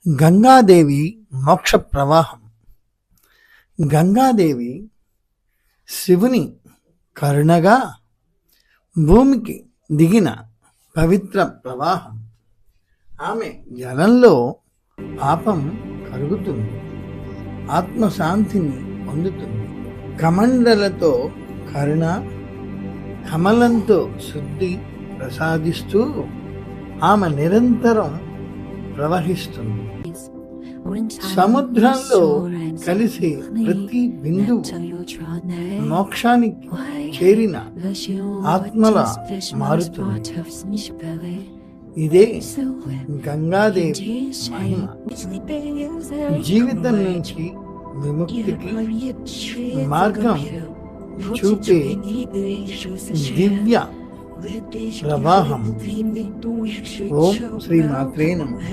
గంగాదేవి మోక్ష ప్రవాహం. గంగాదేవి శివుని కరుణగా భూమికి దిగిన పవిత్ర ప్రవాహం. ఆమె జలంలో పాపం కరుగుతుంది, ఆత్మశాంతిని పొందుతుంది. కమండలతో కరుణ, కమలంతో శుద్ధి ప్రసాదిస్తూ ఆమె నిరంతరం ప్రవహిస్తుంది. సముద్రంలో కలిసి ప్రతి బిందువు మోక్షానికి చేరిన ఆత్మల మారుతుంది. ఇదే గంగాదేవి మహిమ. జీవితం నుంచి విముక్తికి మార్గం చూపే దివ్య ప్రవాహం. ఓం శ్రీ మాత్రే నమః.